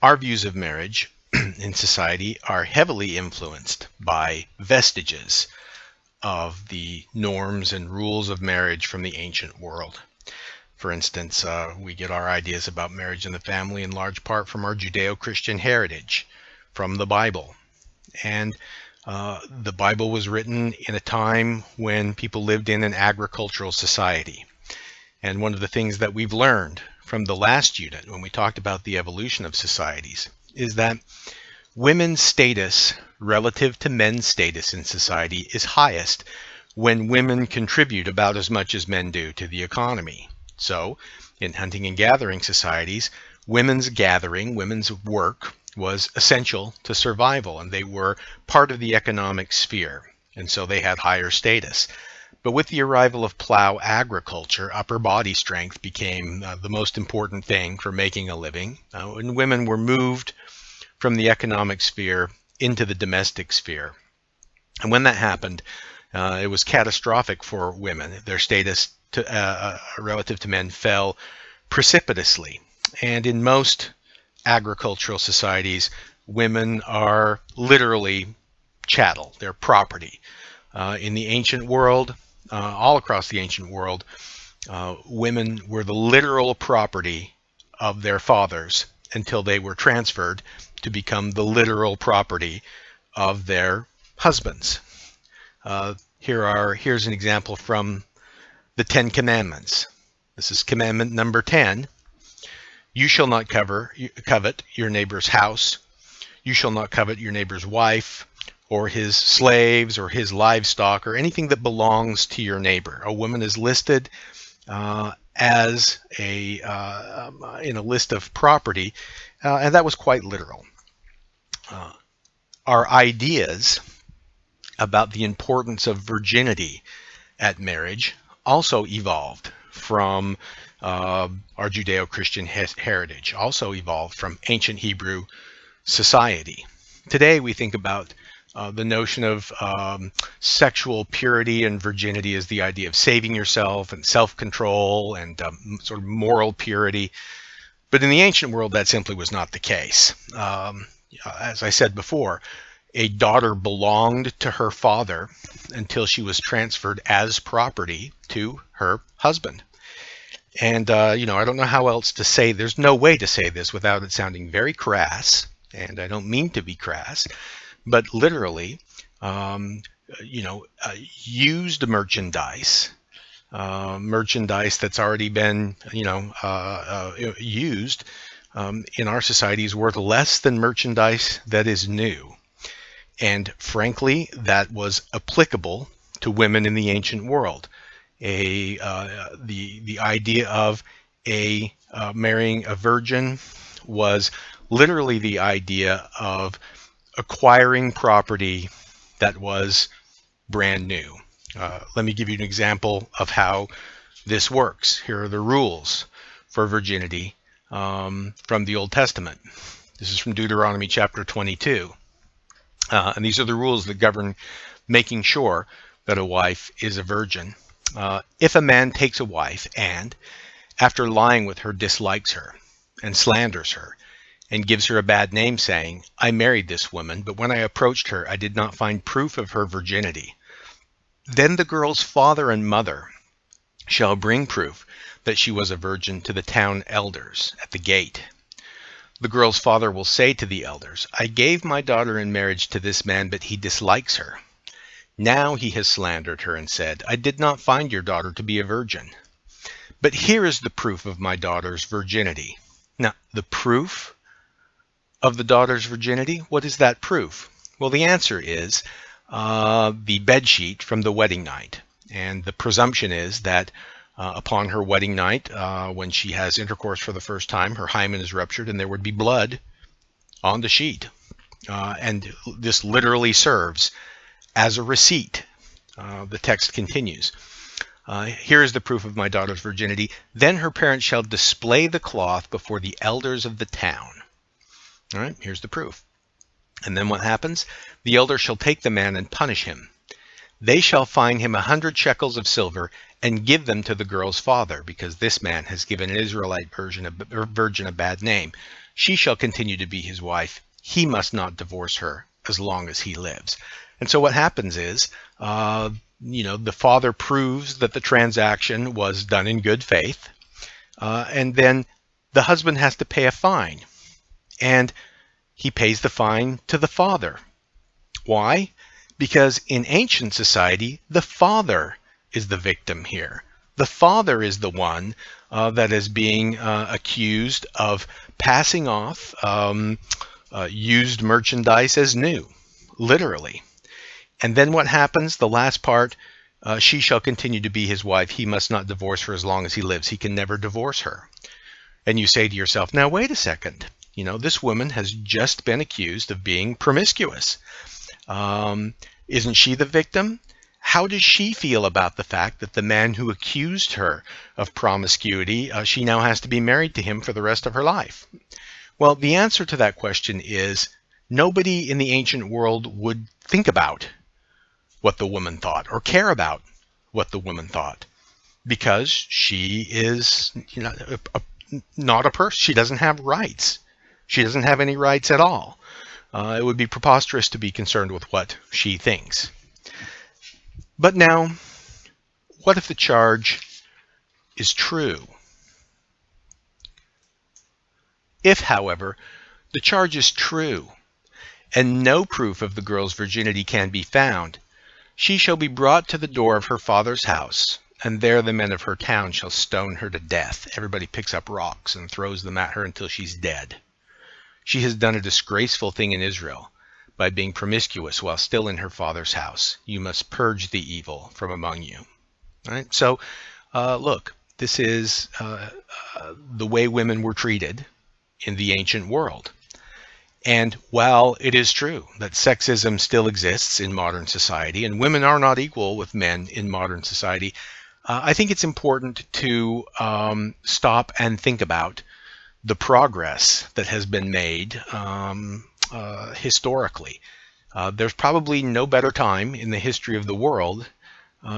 Our views of marriage in society are heavily influenced by vestiges of the norms and rules of marriage from the ancient world. For instance, we get our ideas about marriage and the family in large part from our Judeo-Christian heritage, from the Bible. And the Bible was written in a time when people lived in an agricultural society. And one of the things that we've learned from the last unit, when we talked about the evolution of societies, is that women's status relative to men's status in society is highest when women contribute about as much as men do to the economy. So, in hunting and gathering societies, women's work was essential to survival, and they were part of the economic sphere, and so they had higher status. But with the arrival of plow agriculture, upper body strength became the most important thing for making a living, and women were moved from the economic sphere into the domestic sphere. And when that happened, it was catastrophic for women. Their status relative to men fell precipitously. And in most agricultural societies, women are literally chattel. They're property. In the ancient world, all across the ancient world, women were the literal property of their fathers until they were transferred to become the literal property of their husbands. Here's an example from the 10 Commandments. This is commandment number 10. You shall not covet your neighbor's house. You shall not covet your neighbor's wife, or his slaves, or his livestock, or anything that belongs to your neighbor. A woman is listed as in a list of property, and that was quite literal. Our ideas about the importance of virginity at marriage also evolved from our Judeo-Christian heritage, also evolved from ancient Hebrew society. Today we think about the notion of sexual purity and virginity as the idea of saving yourself and self-control and sort of moral purity. But in the ancient world, that simply was not the case. As I said before, a daughter belonged to her father until she was transferred as property to her husband. And, I don't know how else to say, there's no way to say this without it sounding very crass, and I don't mean to be crass, but literally, used merchandise, merchandise that's already been, used in our society is worth less than merchandise that is new. And frankly, that was applicable to women in the ancient world. The idea of marrying a virgin was literally the idea of acquiring property that was brand new. Let me give you an example of how this works. Here are the rules for virginity from the Old Testament. This is from Deuteronomy chapter 22. And these are the rules that govern making sure that a wife is a virgin. If a man takes a wife and, after lying with her, dislikes her and slanders her and gives her a bad name, saying, I married this woman, but when I approached her, I did not find proof of her virginity, then the girl's father and mother shall bring proof that she was a virgin to the town elders at the gate. The girl's father will say to the elders, I gave my daughter in marriage to this man, but he dislikes her. Now he has slandered her and said, I did not find your daughter to be a virgin. But here is the proof of my daughter's virginity. Now, the proof of the daughter's virginity, what is that proof? Well, the answer is the bedsheet from the wedding night. And the presumption is that upon her wedding night, when she has intercourse for the first time, her hymen is ruptured and there would be blood on the sheet. And this literally serves as a receipt. The text continues. Here is the proof of my daughter's virginity. Then her parents shall display the cloth before the elders of the town. All right, here's the proof. And then what happens? The elder shall take the man and punish him. They shall fine him 100 shekels of silver and give them to the girl's father, because this man has given an Israelite virgin a bad name. she shall continue to be his wife. He must not divorce her as long as he lives. And so what happens is, the father proves that the transaction was done in good faith, and then the husband has to pay a fine, and he pays the fine to the father. Why? Because in ancient society, the father is the victim here. The father is the one that is being accused of passing off used merchandise as new, literally. And then what happens? The last part, she shall continue to be his wife. He must not divorce her as long as he lives. He can never divorce her. And you say to yourself, now wait a second. This woman has just been accused of being promiscuous. Isn't she the victim? How does she feel about the fact that the man who accused her of promiscuity, she now has to be married to him for the rest of her life? Well, the answer to that question is nobody in the ancient world would think about what the woman thought or care about what the woman thought, because she is not a person. She doesn't have rights. She doesn't have any rights at all. It would be preposterous to be concerned with what she thinks. But now, what if the charge is true? If, however, the charge is true, and no proof of the girl's virginity can be found, she shall be brought to the door of her father's house, and there the men of her town shall stone her to death. Everybody picks up rocks and throws them at her until she's dead. She has done a disgraceful thing in Israel by being promiscuous while still in her father's house. You must purge the evil from among you. All right? So, look, this is the way women were treated in the ancient world. And while it is true that sexism still exists in modern society, and women are not equal with men in modern society, I think it's important to stop and think about the progress that has been made historically. There's probably no better time in the history of the world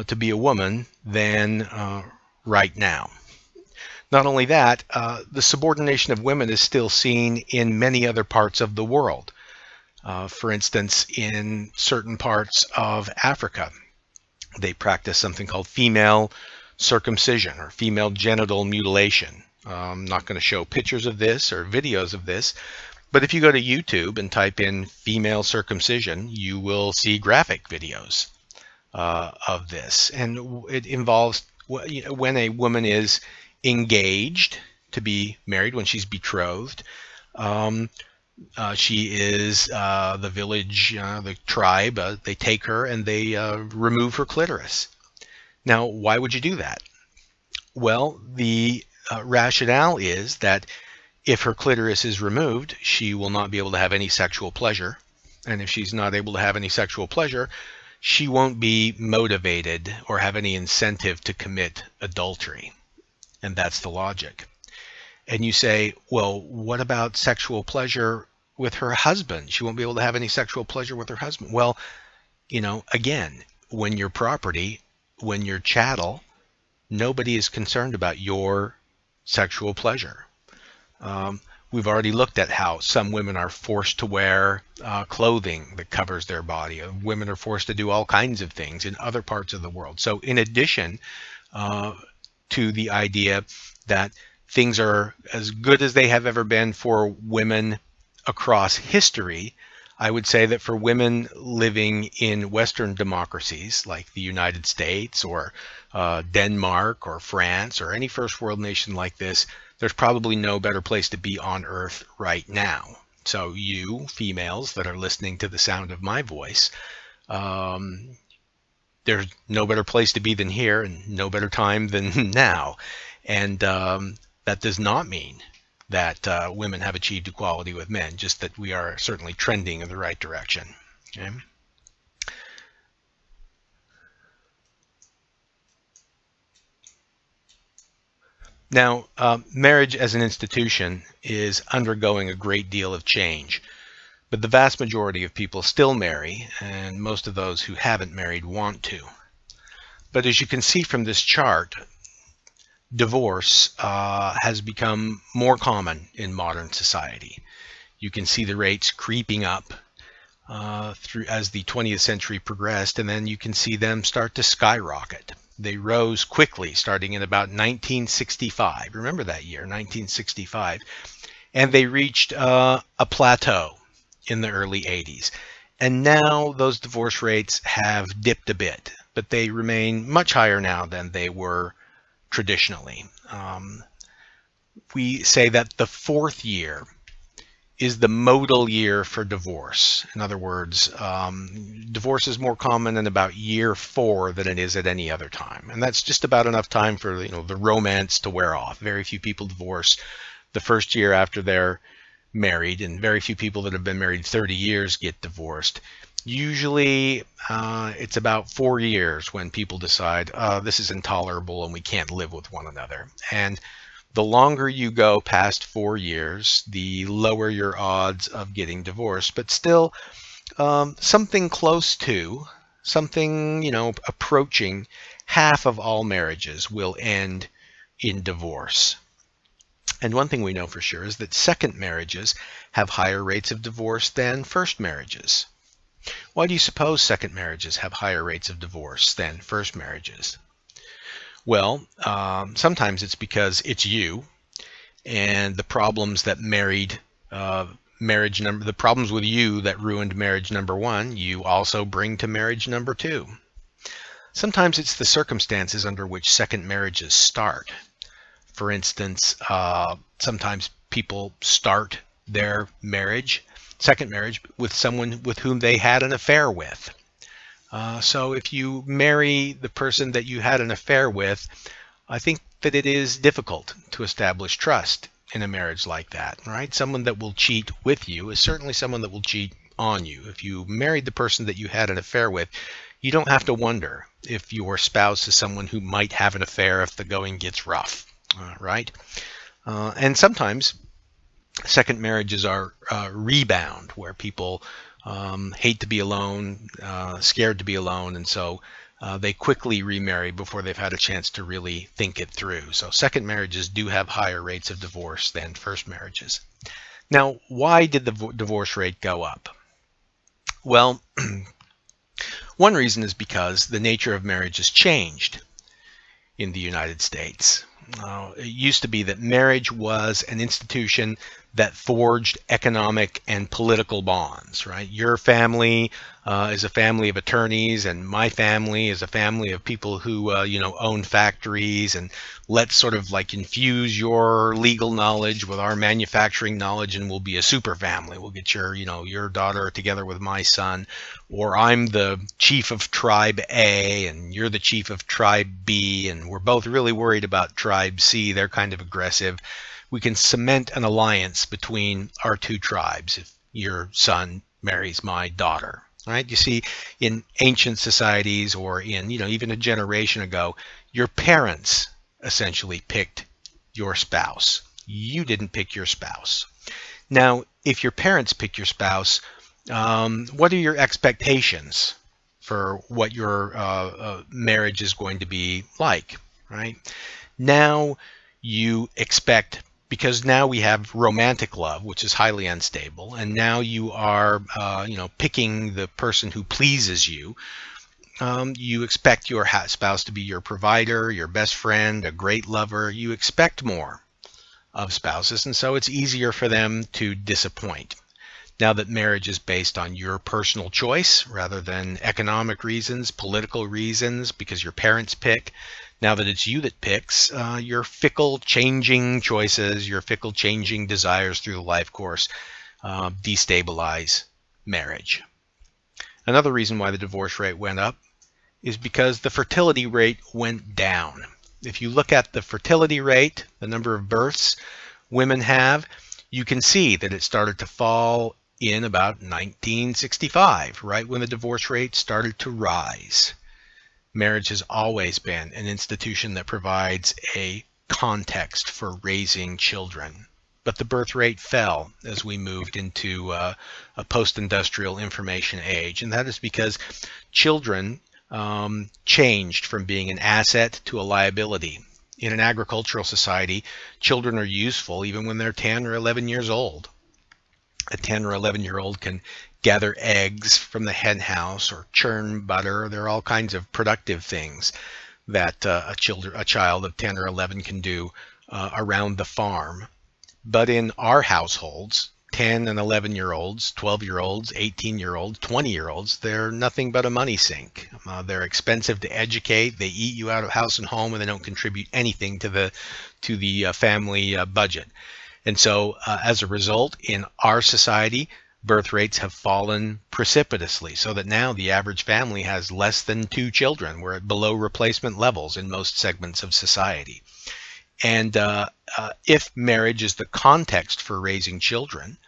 to be a woman than right now. Not only that, the subordination of women is still seen in many other parts of the world. For instance, in certain parts of Africa, they practice something called female circumcision or female genital mutilation. I'm not going to show pictures of this or videos of this, but if you go to YouTube and type in female circumcision, you will see graphic videos of this. And it involves when a woman is engaged to be married, when she's betrothed, she is the village, the tribe, they take her and they remove her clitoris. Now, why would you do that? Well, the rationale is that if her clitoris is removed, she will not be able to have any sexual pleasure. And if she's not able to have any sexual pleasure, she won't be motivated or have any incentive to commit adultery. And that's the logic. And you say, well, what about sexual pleasure with her husband? She won't be able to have any sexual pleasure with her husband. Well, again, when you're property, when you're chattel, nobody is concerned about your sexual pleasure. We've already looked at how some women are forced to wear clothing that covers their body. Women are forced to do all kinds of things in other parts of the world. So in addition to the idea that things are as good as they have ever been for women across history, I would say that for women living in Western democracies like the United States or Denmark or France or any first world nation like this, there's probably no better place to be on earth right now. So you females that are listening to the sound of my voice, there's no better place to be than here and no better time than now. And that does not mean that women have achieved equality with men, just that we are certainly trending in the right direction. Okay? Now, marriage as an institution is undergoing a great deal of change, but the vast majority of people still marry, and most of those who haven't married want to. But as you can see from this chart, divorce has become more common in modern society. You can see the rates creeping up through as the 20th century progressed, and then you can see them start to skyrocket. They rose quickly starting in about 1965. Remember that year, 1965. And they reached a plateau in the early 80s. And now those divorce rates have dipped a bit, but they remain much higher now than they were traditionally. We say that the fourth year is the modal year for divorce. In other words, divorce is more common in about year 4 than it is at any other time. And that's just about enough time for the romance to wear off. Very few people divorce the first year after they're married, and very few people that have been married 30 years get divorced. Usually it's about 4 years when people decide, this is intolerable and we can't live with one another. And the longer you go past 4 years, the lower your odds of getting divorced. But still, something close to, something, approaching half of all marriages will end in divorce. And one thing we know for sure is that second marriages have higher rates of divorce than first marriages. Why do you suppose second marriages have higher rates of divorce than first marriages? Well, sometimes it's because it's you, and the problems that the problems with you that ruined marriage number 1, you also bring to marriage number 2. Sometimes it's the circumstances under which second marriages start. For instance, sometimes people start their second marriage, with someone with whom they had an affair with. So if you marry the person that you had an affair with, I think that it is difficult to establish trust in a marriage like that, right? Someone that will cheat with you is certainly someone that will cheat on you. If you married the person that you had an affair with, you don't have to wonder if your spouse is someone who might have an affair if the going gets rough, right? And sometimes second marriages are rebound, where people hate to be alone, scared to be alone, and so they quickly remarry before they've had a chance to really think it through. So second marriages do have higher rates of divorce than first marriages. Now, why did the divorce rate go up? Well, one reason is because the nature of marriage has changed in the United States. It used to be that marriage was an institution that forged economic and political bonds, right? Your family is a family of attorneys, and my family is a family of people who, own factories, and let's sort of like infuse your legal knowledge with our manufacturing knowledge, and we'll be a super family. We'll get your daughter together with my son, or I'm the chief of tribe A and you're the chief of tribe B, and we're both really worried about tribe C. They're kind of aggressive. We can cement an alliance between our two tribes if your son marries my daughter, right? You see, in ancient societies, or in, even a generation ago, your parents essentially picked your spouse. You didn't pick your spouse. Now, if your parents pick your spouse, what are your expectations for what your marriage is going to be like, right? Now you expect, because now we have romantic love, which is highly unstable, and now you are, picking the person who pleases you. You expect your spouse to be your provider, your best friend, a great lover. You expect more of spouses, and so it's easier for them to disappoint. Now that marriage is based on your personal choice rather than economic reasons, political reasons, because your parents pick, now that it's you that picks, your fickle changing choices, your fickle changing desires through the life course destabilize marriage. Another reason why the divorce rate went up is because the fertility rate went down. If you look at the fertility rate, the number of births women have, you can see that it started to fall in about 1965, right when the divorce rate started to rise. Marriage has always been an institution that provides a context for raising children. But the birth rate fell as we moved into a post-industrial information age. And that is because children changed from being an asset to a liability. In an agricultural society, children are useful even when they're 10 or 11 years old. A 10 or 11-year-old can gather eggs from the hen house or churn butter. There are all kinds of productive things that a child of 10 or 11 can do around the farm. But in our households, 10 and 11-year-olds, 12-year-olds, 18-year-olds, 20-year-olds, they're nothing but a money sink. They're expensive to educate. They eat you out of house and home, and they don't contribute anything to the family budget. And so as a result, in our society, birth rates have fallen precipitously, so that now the average family has less than 2 children. We're at below replacement levels in most segments of society. And if marriage is the context for raising children,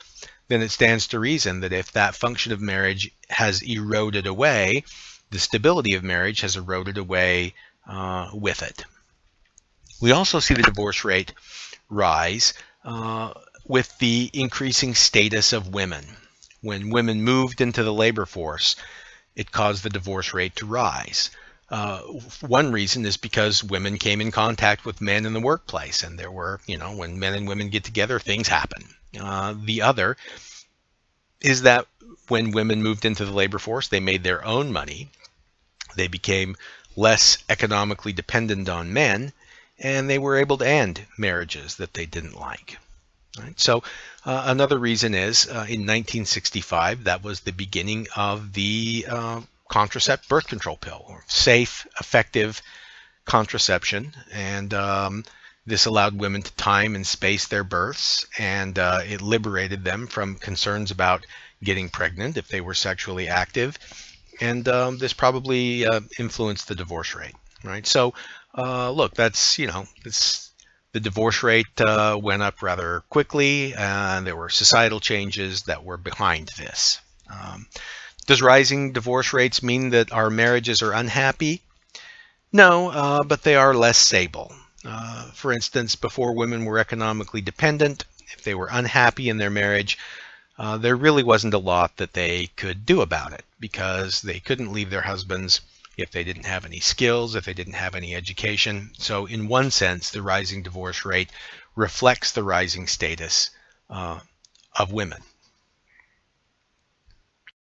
then it stands to reason that if that function of marriage has eroded away, the stability of marriage has eroded away with it. We also see the divorce rate rise with the increasing status of women. When women moved into the labor force, it caused the divorce rate to rise. One reason is because women came in contact with men in the workplace, and there were, when men and women get together, things happen. The other is that when women moved into the labor force, they made their own money. They became less economically dependent on men, and they were able to end marriages that they didn't like. Right? So another reason is in 1965, that was the beginning of the contraceptive birth control pill, or safe, effective contraception. And this allowed women to time and space their births, and it liberated them from concerns about getting pregnant if they were sexually active. And this probably influenced the divorce rate, right? So look, that's, the divorce rate went up rather quickly, and there were societal changes that were behind this. Does rising divorce rates mean that our marriages are unhappy? No, but they are less stable. For instance, before women were economically dependent, if they were unhappy in their marriage, there really wasn't a lot that they could do about it, because they couldn't leave their husbands if they didn't have any skills, if they didn't have any education. So in one sense, the rising divorce rate reflects the rising status of women.